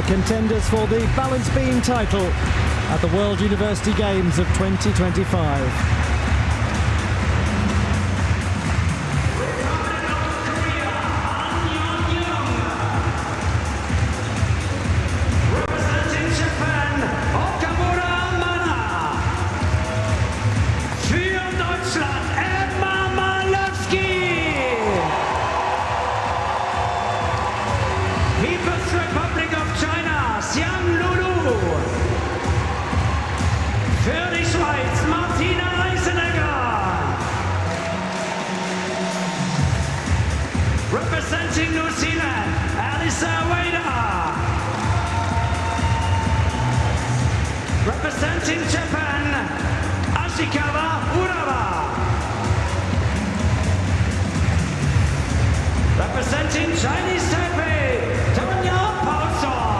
the contenders for the balance beam title at the World University Games of 2025. Shang Lulu. Für die Schweiz Martina Eisenger. Representing New Zealand Alisa Wada. Representing Japan Ashikawa Urara. Representing Chinese Taipei Tanya Paulsson.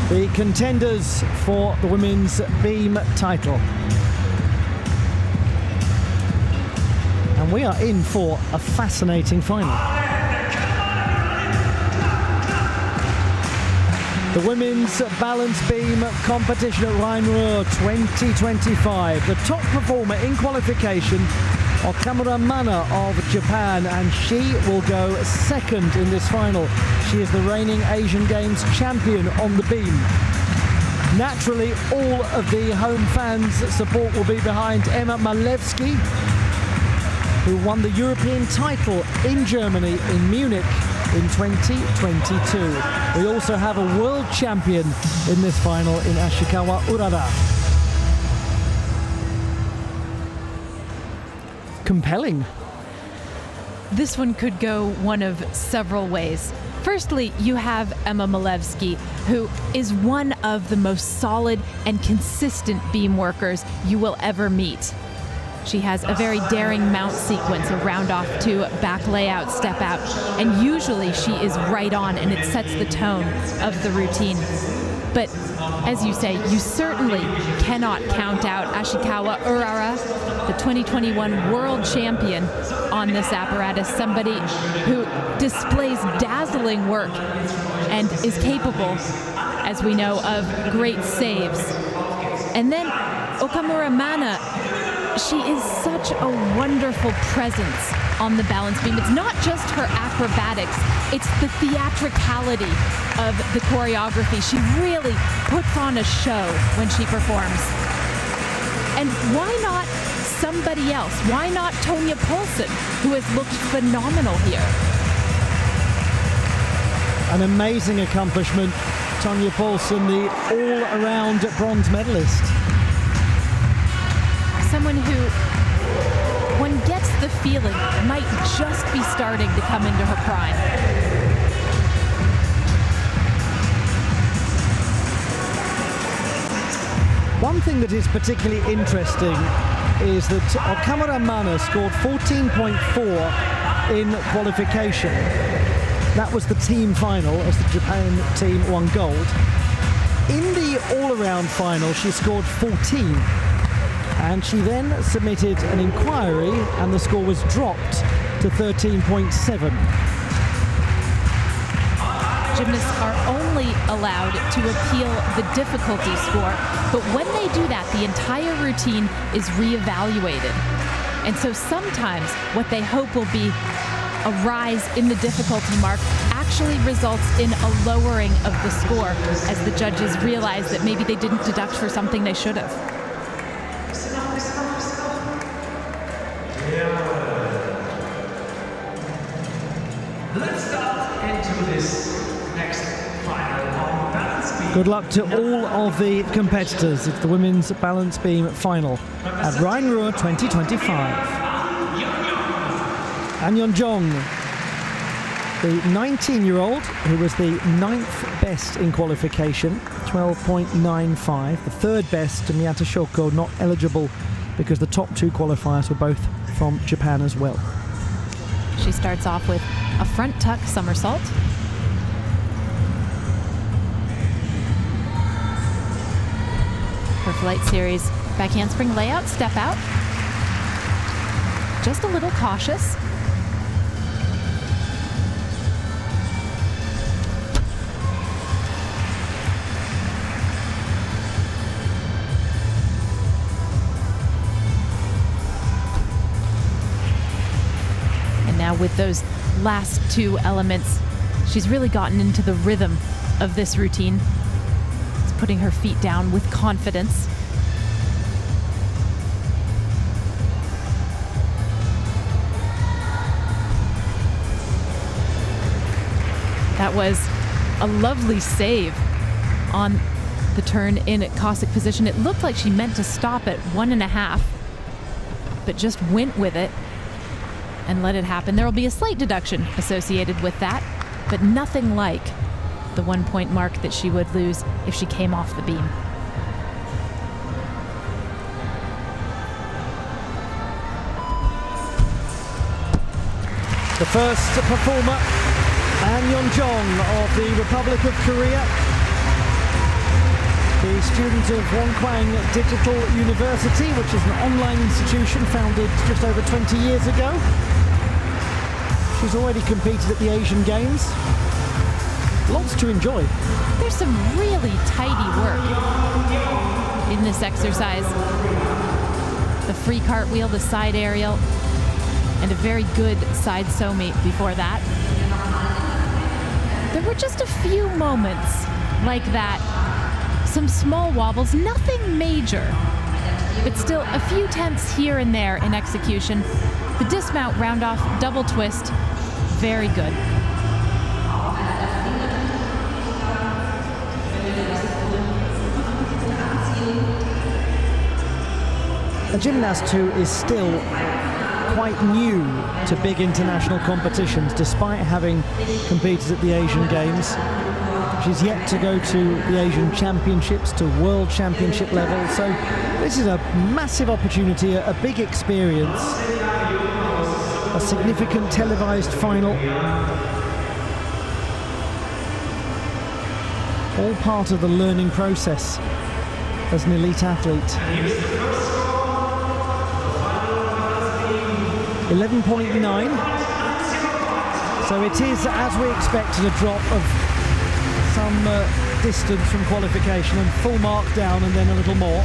The contenders for the women's beam title. And we are in for a fascinating final. The women's balance beam competition at Rhein-Ruhr 2025. The top performer in qualification, Okamura of Japan, and she will go second in this final. She is the reigning Asian Games champion on the beam. Naturally, all of the home fans' support will be behind Emma Malewski, who won the European title in Germany in Munich in 2022. We also have a world champion in this final in Ashikawa Urara. Compelling. This one could go one of several ways. Firstly, you have Emma Malewski, who is one of the most solid and consistent beam workers you will ever meet. She has a very daring mount sequence, a round off to back layout, step out, and usually she is right on and it sets the tone of the routine. But as you say, you certainly cannot count out Ashikawa Urara, the 2021 world champion on this apparatus, somebody who displays dazzling work and is capable, as we know, of great saves. And then Okamura, she is such a wonderful presence on the balance beam. It's not just her acrobatics, it's the theatricality of the choreography. She really puts on a show when she performs. And why not somebody else? Why not Tanya Paulsson, who has looked phenomenal here? An amazing accomplishment. Tanya Paulsson, the all-around bronze medalist. Someone who, one gets the feeling, might just be starting to come into her prime. One thing that is particularly interesting is that Okamura scored 14.4 in qualification. That was the team final as the Japan team won gold. In the all-around final, she scored 14. And she then submitted an inquiry and the score was dropped to 13.7. Gymnasts are only allowed to appeal the difficulty score, but when they do that, the entire routine is reevaluated. And so sometimes what they hope will be a rise in the difficulty mark actually results in a lowering of the score as the judges realize that maybe they didn't deduct for something they should have. Let's start into this next final on balance beam. Good luck to all of the competitors. It's the women's balance beam final at Rhein-Ruhr 2025. And Jong, the 19-year-old who was the 9th best in qualification, 12.95, the 3rd best to Miyata Shoko, not eligible because the top 2 qualifiers were both from Japan as well. She starts off with a front tuck somersault. Her flight series back handspring layout, step out. just a little cautious. And now with those last two elements, she's really gotten into the rhythm of this routine. It's putting her feet down with confidence. That was a lovely save on the turn in at Cossack position. It looked like she meant to stop at 1.5, but just went with it and let it happen. There will be a slight deduction associated with that, but nothing like the 1 point mark that she would lose if she came off the beam. The first performer, Jong of the Republic of Korea, the student of Wonkwang Digital University, which is an online institution founded just over 20 years ago. She's already competed at the Asian Games. Lots to enjoy. There's some really tidy work in this exercise. The free cartwheel, the side aerial, and a very good side somi before that. There were just a few moments like that. Some small wobbles, nothing major, but still a few tenths here and there in execution. The dismount round off double twist, very good. A gymnast who is still quite new to big international competitions, despite having competed at the Asian Games. She's yet to go to the Asian Championships, to World Championship level, so this is a massive opportunity, a big experience, a significant televised final. All part of the learning process as an elite athlete. 11.9. So it is, as we expected, a drop of some distance from qualification, and full mark down and then a little more.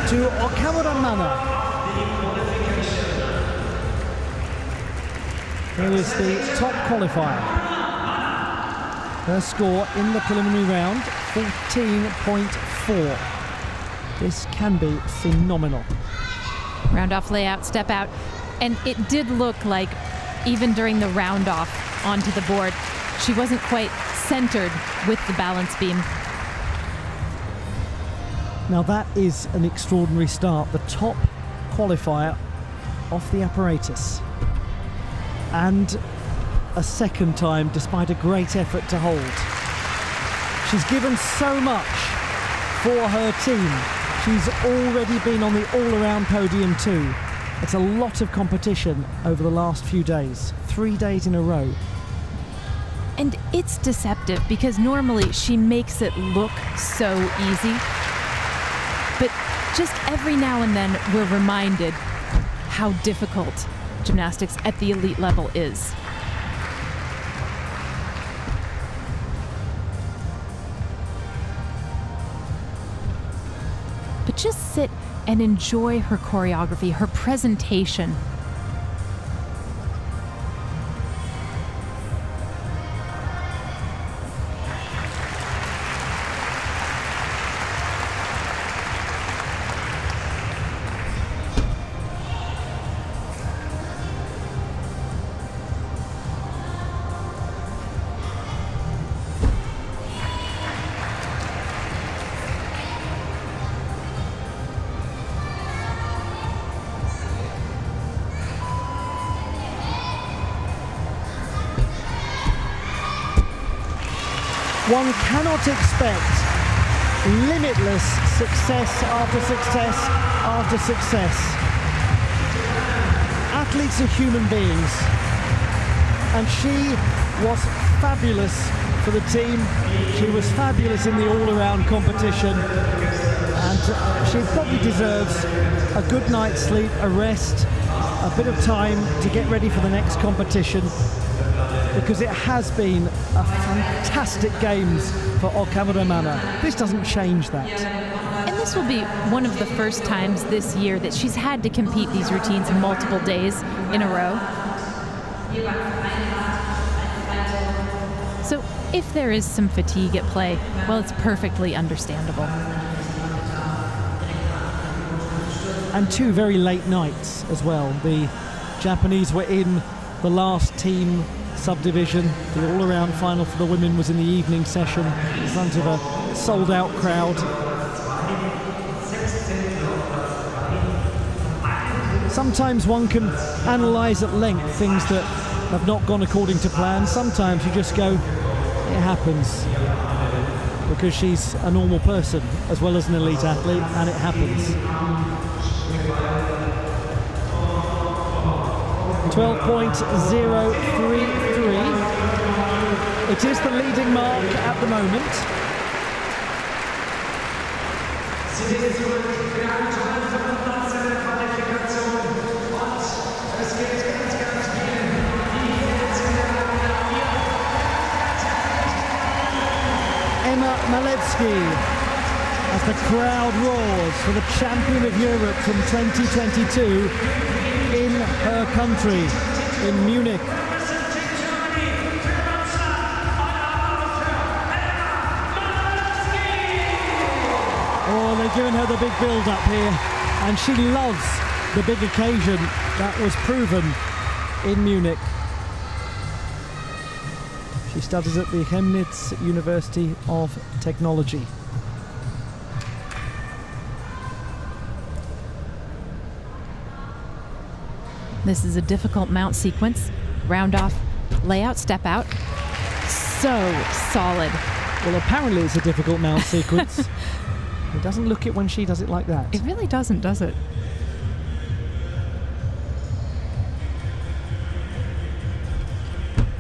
To Okamura Mana. Here is the top qualifier. Her score in the preliminary round, 14.4. This can be phenomenal. Round off layout, step out. And it did look like, even during the round off onto the board, she wasn't quite centered with the balance beam. Now that is an extraordinary start. The top qualifier off the apparatus. And a second time, despite a great effort to hold. She's given so much for her team. She's already been on the all-around podium too. It's a lot of competition over the last few days, 3 days in a row. And it's deceptive because normally she makes it look so easy. But just every now and then we're reminded how difficult gymnastics at the elite level is. But just sit and enjoy her choreography, her presentation. One cannot expect limitless success after success after success. Athletes are human beings, and she was fabulous for the team. She was fabulous in the all-around competition, and she probably deserves a good night's sleep, a rest, a bit of time to get ready for the next competition, because it has been a fantastic games for Okamura Mana. This doesn't change that. And this will be one of the first times this year that she's had to compete these routines multiple days in a row. So if there is some fatigue at play, well, it's perfectly understandable. And two very late nights as well. The Japanese were in the last team subdivision. The all-around final for the women was in the evening session in front of a sold-out crowd. Sometimes one can analyse at length things that have not gone according to plan. Sometimes you just go, it happens, because she's a normal person as well as an elite athlete, and it happens. 12.033. It is the leading mark at the moment. Malewski, as the crowd roars for the champion of Europe from 2022 in her country, in Munich. Oh, they're giving her the big build-up here, and she loves the big occasion that was proven in Munich. She studies at the Chemnitz University of Technology. This is a difficult mount sequence. Round off, layout, step out. So solid. Well, apparently it's a difficult mount sequence. It doesn't look it when she does it like that. It really doesn't, does it?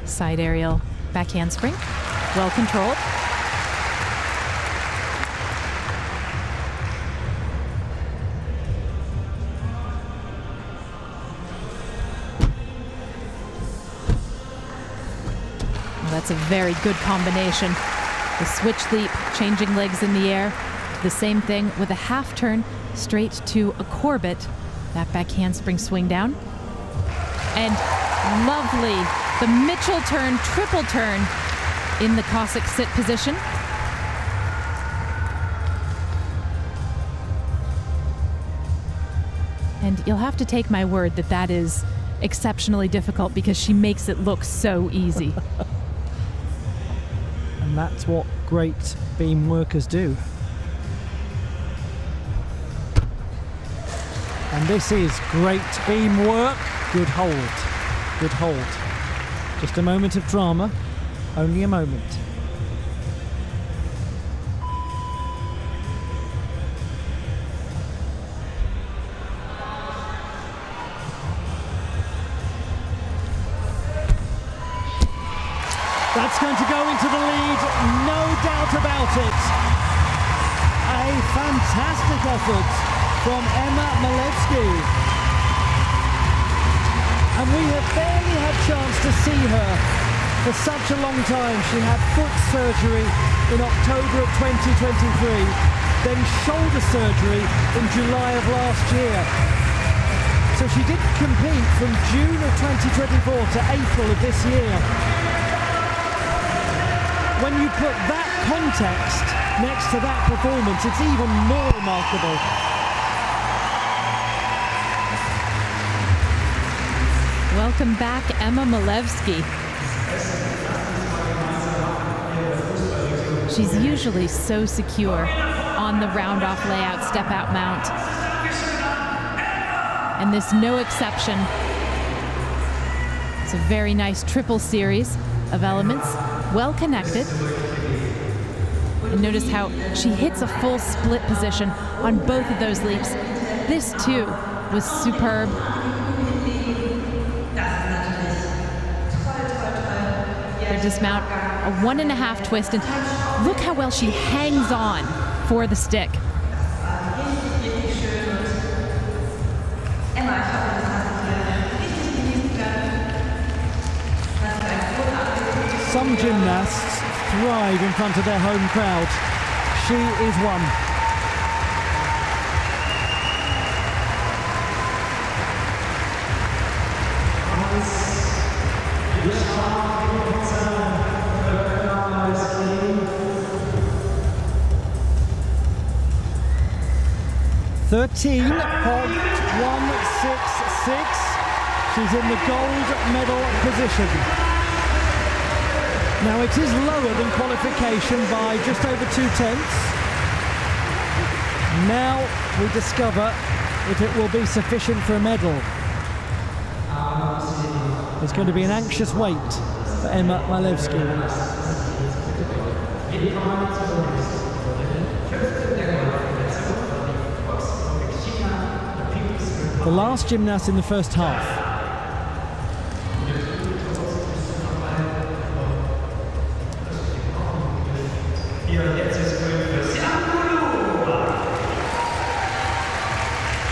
Side aerial. Back handspring, well controlled. Well, that's a very good combination. The switch leap, changing legs in the air. The same thing with a half turn straight to a Corbett. That back handspring swing down. And lovely. The Mitchell turn, triple turn in the Cossack sit position. And you'll have to take my word that that is exceptionally difficult, because she makes it look so easy. And that's what great beam workers do. And this is great beam work. Good hold. Good hold. Just a moment of drama, only a moment. That's going to go into the lead, no doubt about it. A fantastic effort from Malewski. And we have barely had a chance to see her for such a long time. She had foot surgery in October of 2023, then shoulder surgery in July of last year. So she didn't compete from June of 2024 to April of this year. When you put that context next to that performance, it's even more remarkable. Welcome back, Malewski. She's usually so secure on the round-off layout, step-out mount. And this no exception. It's a very nice triple series of elements, well connected. And notice how she hits a full split position on both of those leaps. This, too, was superb. Dismount, a 1.5 twist, and look how well she hangs on for the stick. some gymnasts thrive in front of their home crowd. She is one. .166. She's in the gold medal position. Now it is lower than qualification by just over 2/10. Now we discover if it will be sufficient for a medal. It's going to be an anxious wait for Emma Malewski. The last gymnast in the first half.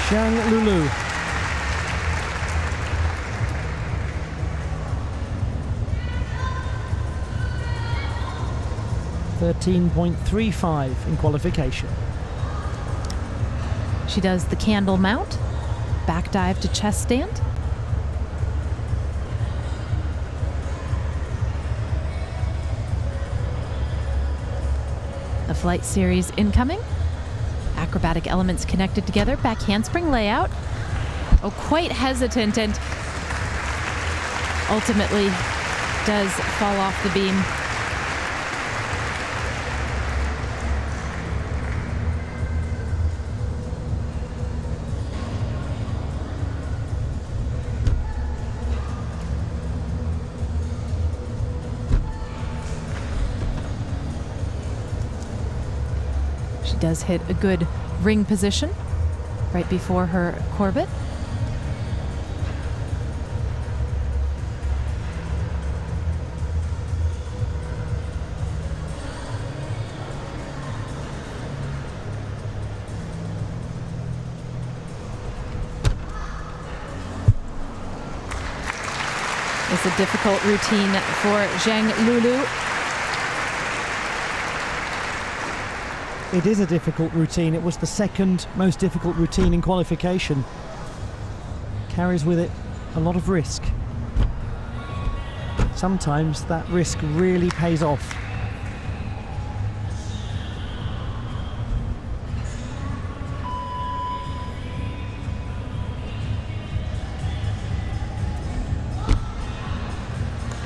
Shang Lulu. .13.35 in qualification. She does the candle mount, back dive to chest stand. The flight series incoming. Acrobatic elements connected together, back handspring layout. Oh, quite hesitant and ultimately does fall off the beam. She does hit a good ring position right before her Corbett. It's a difficult routine for Shang Lulu. It is a difficult routine. It was the second most difficult routine in qualification. Carries with it a lot of risk. Sometimes that risk really pays off.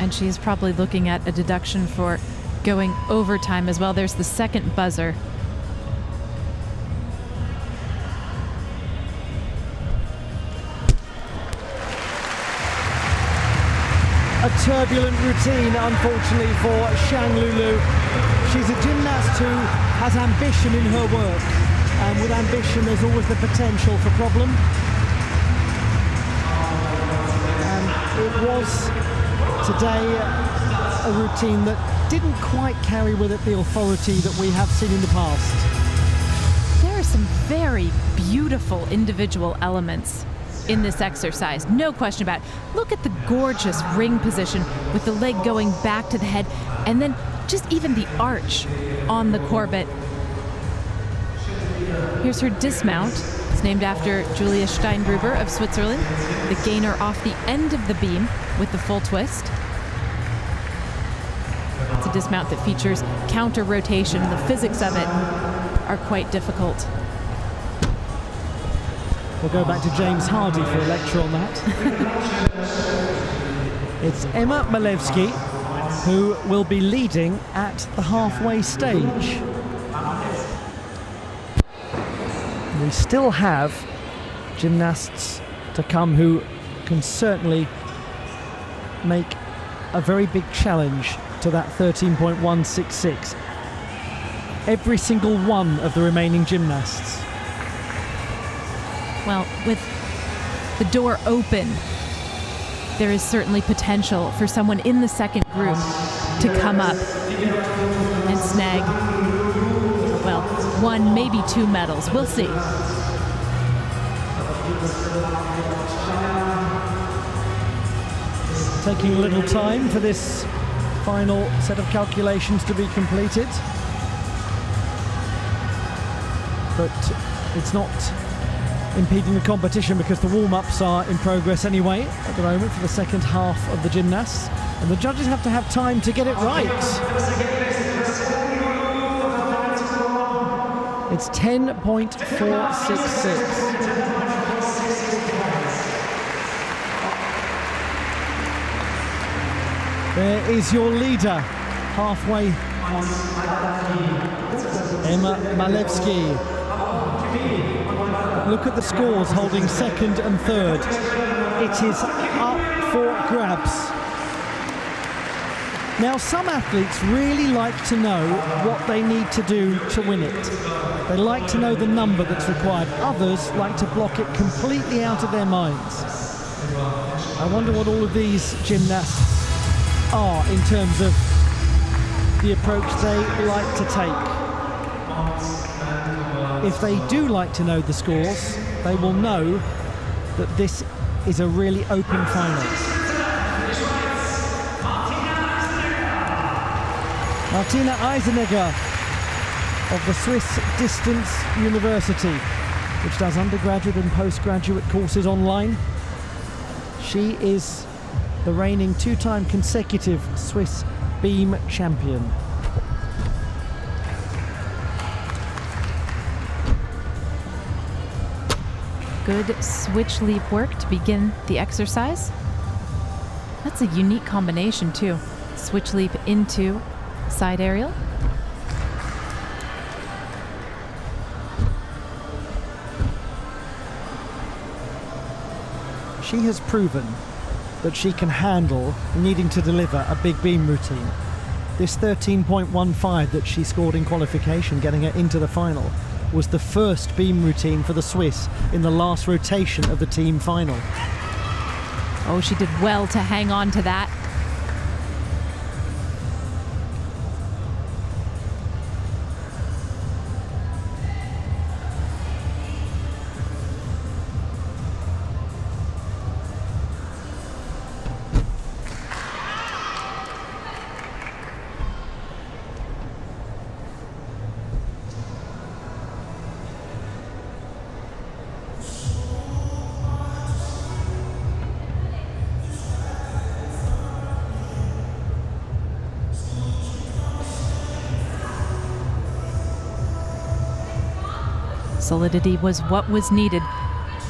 And she's probably looking at a deduction for going overtime as well. There's the second buzzer. A turbulent routine, unfortunately, for Shang Lulu. She's a gymnast who has ambition in her work, and with ambition there's always the potential for problem. And it was today a routine that didn't quite carry with it the authority that we have seen in the past. There are some very beautiful individual elements in this exercise, no question about it. Look at the gorgeous ring position with the leg going back to the head, and then just even the arch on the Corbett. Here's her dismount. It's named after Julia Steingruber of Switzerland. The gainer off the end of the beam with the full twist. It's a dismount that features counter rotation. The physics of it are quite difficult. We'll go back to James Hardy for a lecture on that. It's Emma Malewski who will be leading at the halfway stage. We still have gymnasts to come who can certainly make a very big challenge to that 13.166. Every single one of the remaining gymnasts. Well, with the door open, there is certainly potential for someone in the second group to come up and snag, well, one, maybe two medals. We'll see. Taking a little time for this final set of calculations to be completed. But it's not impeding the competition because the warm-ups are in progress anyway at the moment for the second half of the gymnasts, and the judges have to have time to get it right. It's 10.466. There is your leader halfway, Emma Malewski. Look at the scores holding second and third. It is up for grabs. Now, some athletes really like to know what they need to do to win it. They like to know the number that's required. Others like to block it completely out of their minds. I wonder what all of these gymnasts are in terms of the approach they like to take. If they do like to know the scores, they will know that this is a really open final. Martina Eisenger of the Swiss Distance University, which does undergraduate and postgraduate courses online. She is the reigning two-time consecutive Swiss beam champion. Good switch leap work to begin the exercise. That's a unique combination too. Switch leap into side aerial. She has proven that she can handle needing to deliver a big beam routine. This 13.15 that she scored in qualification, getting her into the final, was the first beam routine for the Swiss in the last rotation of the team final. Oh, she did well to hang on to that. Solidity was what was needed,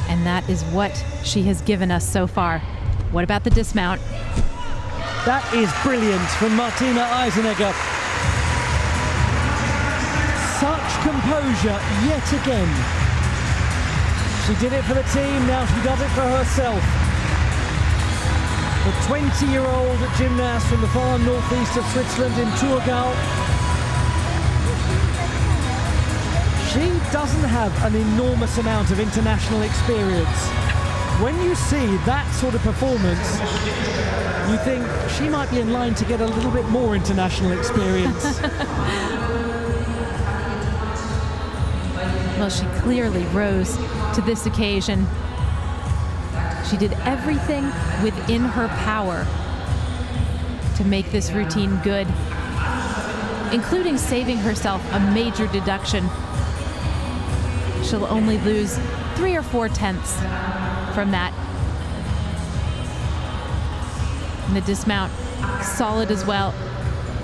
and that is what she has given us so far. What about the dismount? That is brilliant from Martina Eisenger. Such composure yet again. She did it for the team, now she does it for herself. The 20-year-old gymnast from the far northeast of Switzerland in Thurgau. She doesn't have an enormous amount of international experience. When you see that sort of performance, you think she might be in line to get a little bit more international experience. Well, she clearly rose to this occasion. She did everything within her power to make this routine good, including saving herself a major deduction. She'll only lose 3 or 4 tenths from that. And the dismount, solid as well.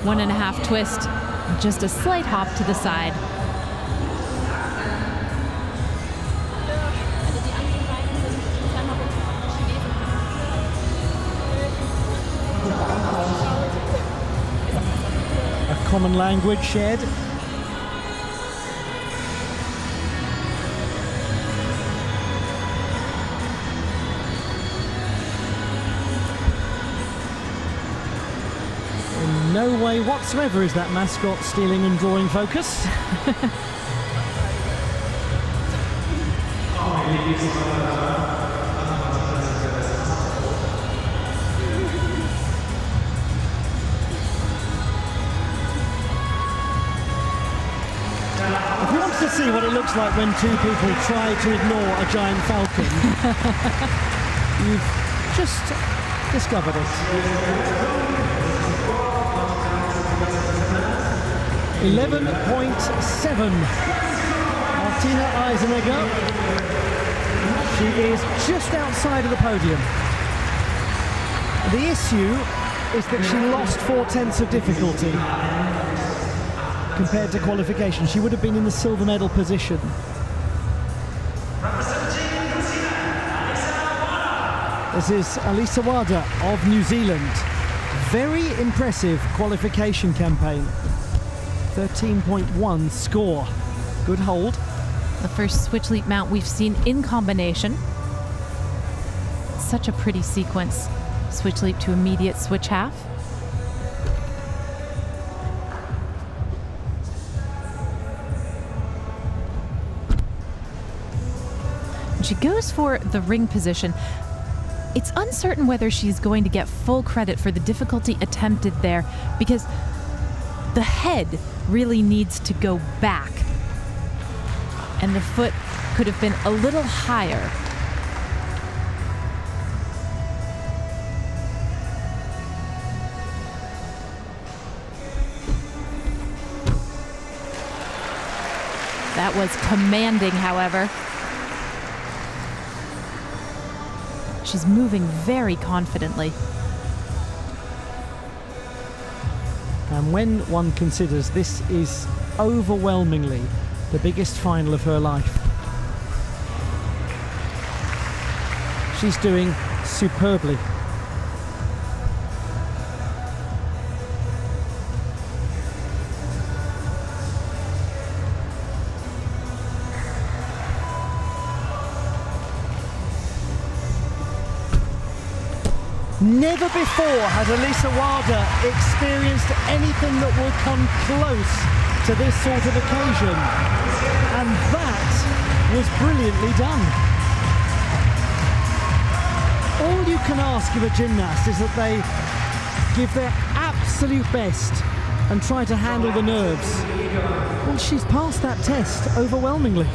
1.5 twist, just a slight hop to the side. A common language shared. No way whatsoever is that mascot stealing and drawing focus. If you wanted to see what it looks like when two people try to ignore a giant falcon, you've just discovered it. 11.7. Martina Eisenger. She is just outside of the podium. The issue is that she lost 4/10 of difficulty compared to qualification. She would have been in the silver medal position. This is Alisa Wada of New Zealand. Very impressive qualification campaign. 13.1 score. Good hold. The first switch leap mount we've seen in combination. Such a pretty sequence. Switch leap to immediate switch half. She goes for the ring position. It's uncertain whether she's going to get full credit for the difficulty attempted there, because the head really needs to go back, and the foot could have been a little higher. That was commanding, however. She's moving very confidently. And when one considers this is overwhelmingly the biggest final of her life, she's doing superbly. Never before had Alisa Wada experienced anything that will come close to this sort of occasion. And that was brilliantly done. All you can ask of a gymnast is that they give their absolute best and try to handle the nerves. Well, she's passed that test overwhelmingly.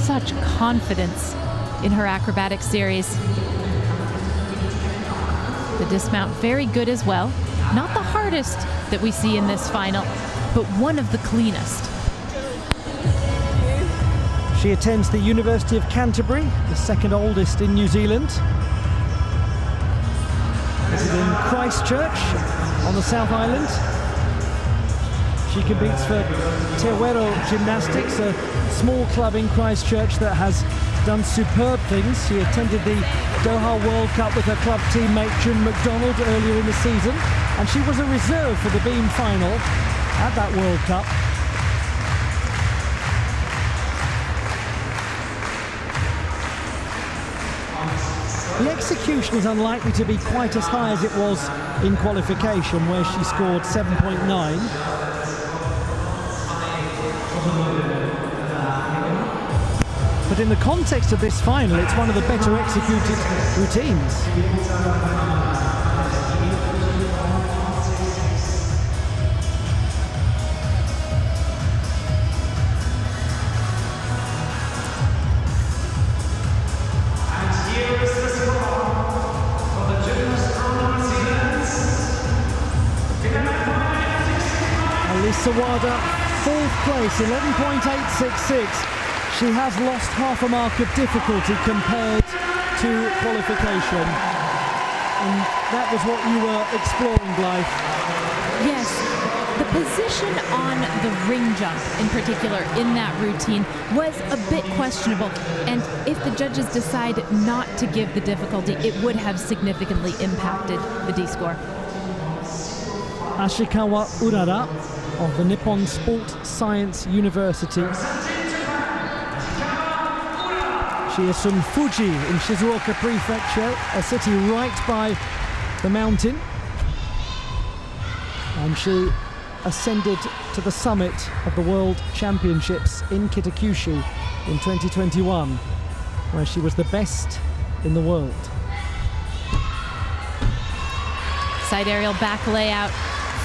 Such confidence in her acrobatic series. The dismount very good as well. Not the hardest that we see in this final, but one of the cleanest. She attends the University of Canterbury, the second oldest in New Zealand. This is in Christchurch on the South Island. She competes for Te Wero Gymnastics, a small club in Christchurch that has done superb things. She attended the Doha World Cup with her club teammate Jim McDonald earlier in the season, and she was a reserve for the beam final at that World Cup. The execution is unlikely to be quite as high as it was in qualification, where she scored 7.9. But in the context of this final, it's one of the better executed routines. And here is the score for the gymnast from New Zealand. Alisa Wada, fourth place, 11.866. She has lost half a mark of difficulty compared to qualification. And that was what you were exploring, Blythe. Yes, the position on the ring jump in particular in that routine was a bit questionable. And if the judges decide not to give the difficulty, it would have significantly impacted the D-score. Ashikawa Urara of the Nippon Sport Science University. She is from Fuji in Shizuoka Prefecture, a city right by the mountain. And she ascended to the summit of the World Championships in Kitakyushu in 2021, where she was the best in the world. Side aerial back layout,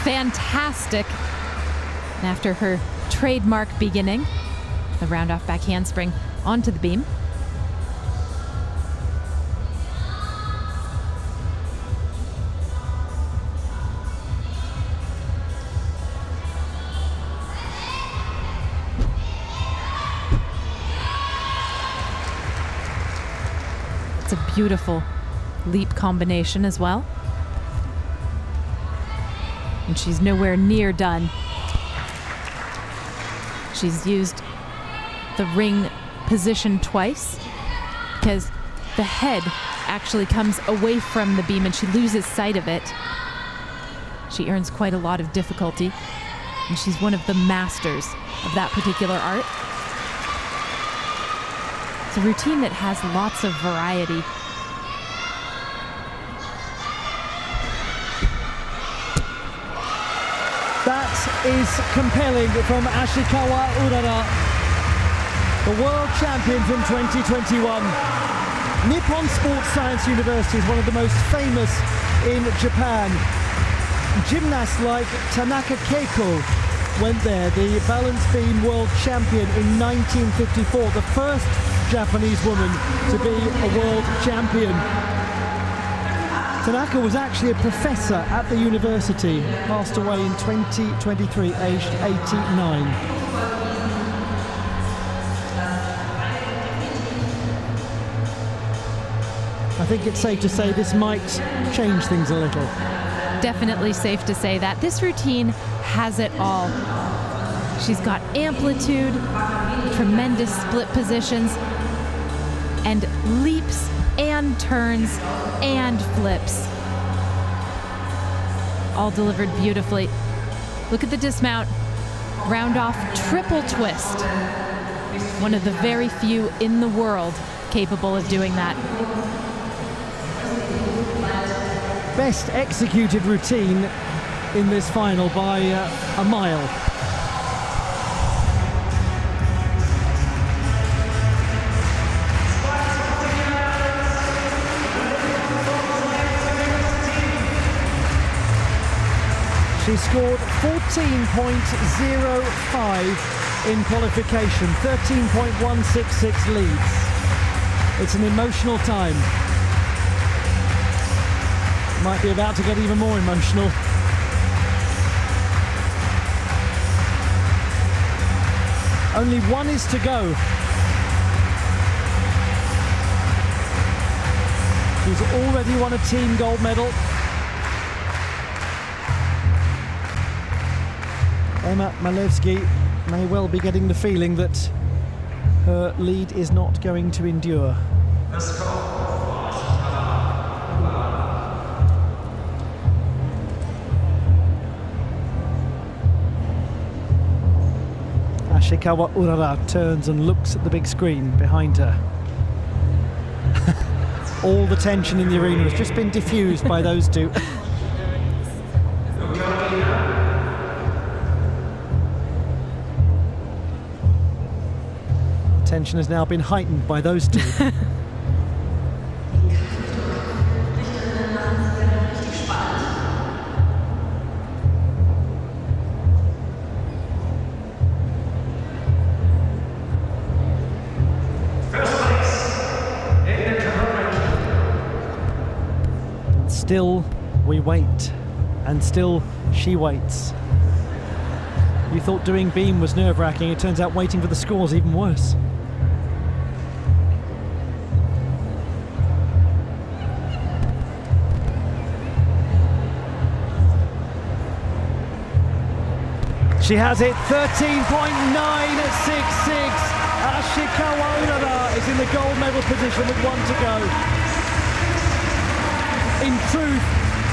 fantastic. And after her trademark beginning, the round off back handspring onto the beam. beautiful leap combination as well. And she's nowhere near done. She's used the ring position twice because the head actually comes away from the beam and she loses sight of it. She earns quite a lot of difficulty, and she's one of the masters of that particular art. It's a routine that has lots of variety. That is compelling from Ashikawa Urara, the world champion from 2021. Nippon Sports Science University is one of the most famous in Japan. Gymnasts like Tanaka Keiko went there, the balance beam world champion in 1954, the first Japanese woman to be a world champion. Tanaka was actually a professor at the university, passed away in 2023, aged 89. I think it's safe to say this might change things a little. Definitely safe to say that. This routine has it all. She's got amplitude, tremendous split positions, and leaps and turns and flips. All delivered beautifully. Look at the dismount. Round off triple twist. One of the very few in the world capable of doing that. Best executed routine in this final by a mile. She scored 14.05 in qualification, 13.166 leads. It's an emotional time. Might be about to get even more emotional. Only one is to go. She's already won a team gold medal. Emma Malewski may well be getting the feeling that her lead is not going to endure. Ashikawa Urara turns and looks at the big screen behind her. All the tension in the arena has just been diffused by those two. Tension has now been heightened by those two. Still we wait, and still she waits. You thought doing beam was nerve-wracking, it turns out waiting for the score's even worse. She has it, 13.966. Ashikawa Urara is in the gold medal position with one to go. In truth,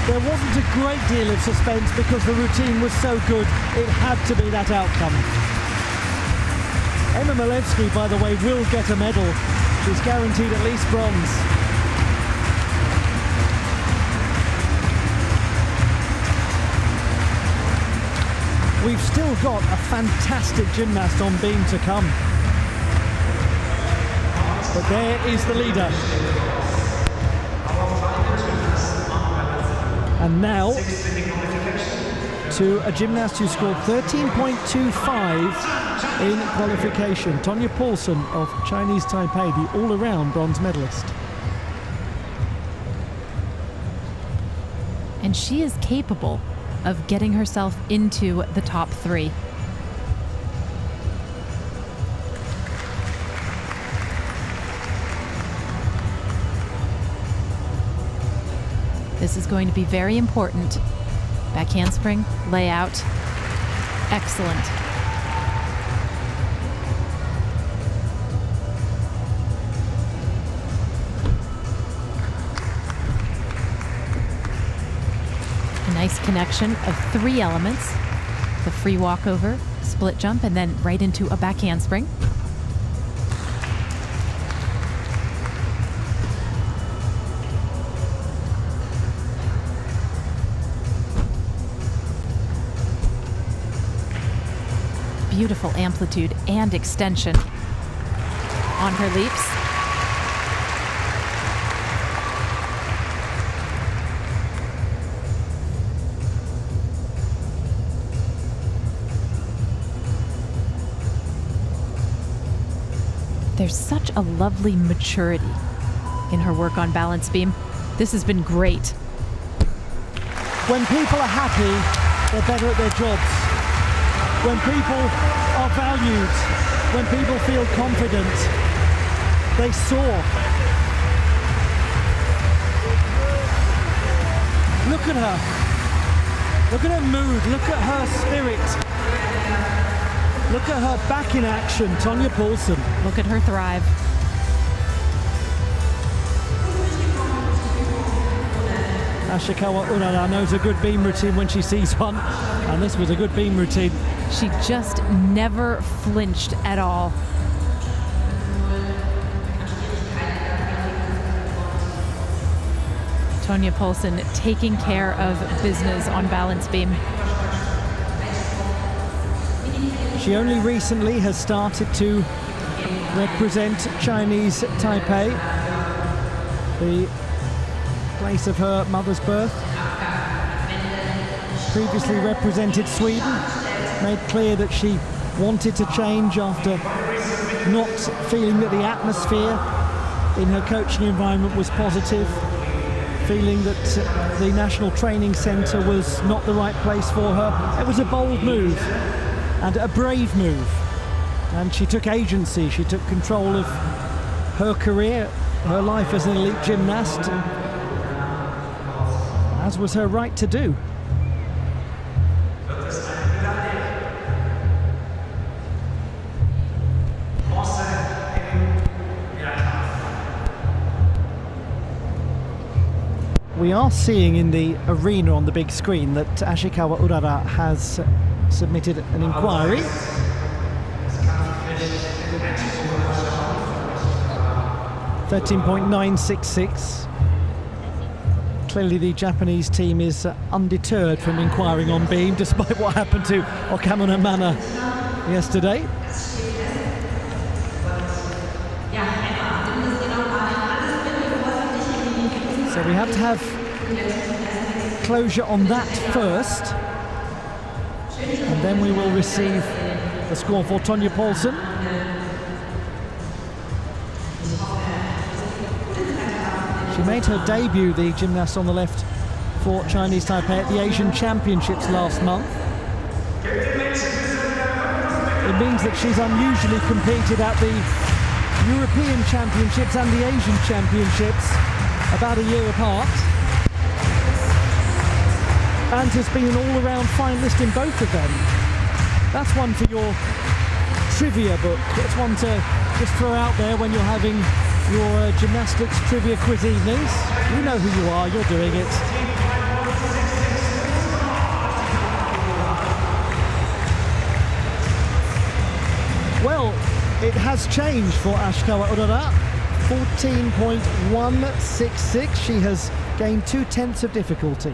there wasn't a great deal of suspense because the routine was so good, it had to be that outcome. Emma Malewski, by the way, will get a medal. She's guaranteed at least bronze. We've still got a fantastic gymnast on beam to come. But there is the leader. And now to a gymnast who scored 13.25 in qualification, Tanya Paulsson of Chinese Taipei, the all-around bronze medalist. And she is capable of getting herself into the top three. This is going to be very important. Back handspring, layout. Excellent. A nice connection of 3 elements. The free walkover, split jump, and then right into a back handspring. Beautiful amplitude and extension on her leaps. There's such a lovely maturity in her work on balance beam. This has been great. When people are happy, they're better at their jobs. When people are valued, when people feel confident, they soar. Look at her. Look at her mood. Look at her spirit. Look at her back in action, Tanya Paulsson. Look at her thrive. Ashikawa Urara knows a good beam routine when she sees one, and this was a good beam routine. She just never flinched at all. Tanya Paulsson taking care of business on balance beam. She only recently has started to represent Chinese Taipei, the place of her mother's birth. Previously represented Sweden, made clear that she wanted to change after not feeling that the atmosphere in her coaching environment was positive, feeling that the National Training Centre was not the right place for her. It was a bold move and a brave move, and she took agency, she took control of her career, her life as an elite gymnast, as was her right to do. We are seeing in the arena on the big screen that Ashikawa Urara has submitted an inquiry. .966. Clearly the Japanese team is undeterred from inquiring on beam, despite what happened to Okamura Mana yesterday. So we have to have closure on that first, and then we will receive the score for Tanya Paulsson. She made her debut, the gymnast on the left, for Chinese Taipei at the Asian Championships last month. It means that she's unusually competed at the European Championships and the Asian Championships about a year apart, and has been an all-around finalist in both of them. That's one for your trivia book. It's one to just throw out there when you're having your gymnastics trivia quiz evenings. You know who you are, you're doing it. Well, it has changed for Ashikawa Urara. 14.166. She has gained 2/10 of difficulty.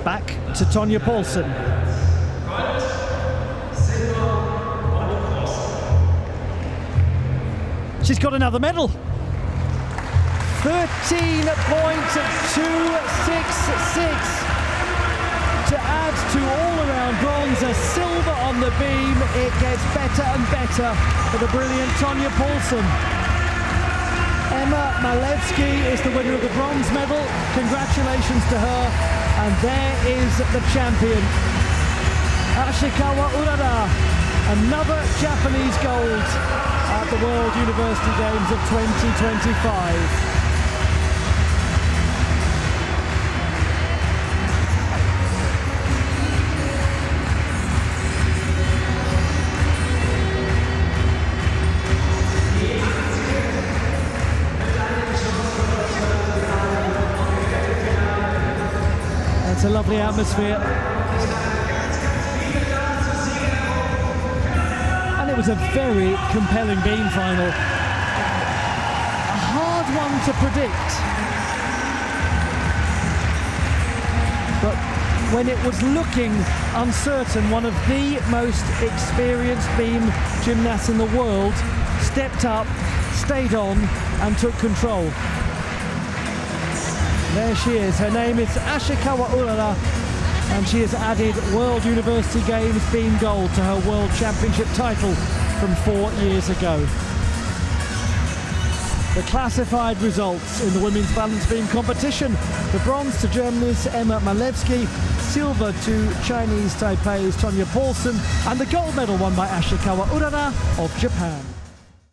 Back to Tanya Paulsson. She's got another medal. 13.266. To add to all-around bronze, a silver on the beam. It gets better and better for the brilliant Tanya Paulsson. Emma Malewski is the winner of the bronze medal. Congratulations to her. And there is the champion, Ashikawa Urara. Another Japanese gold at the World University Games of 2025. It's a lovely atmosphere. And it was a very compelling beam final. A hard one to predict. But when it was looking uncertain, one of the most experienced beam gymnasts in the world stepped up, stayed on and took control. There she is. Her name is Ashikawa Urara, and she has added World University Games beam gold to her World Championship title from 4 years ago. The classified results in the women's balance beam competition: the bronze to Germany's Emma Malewski, silver to Chinese Taipei's Tanya Paulsson, and the gold medal won by Ashikawa Urara of Japan.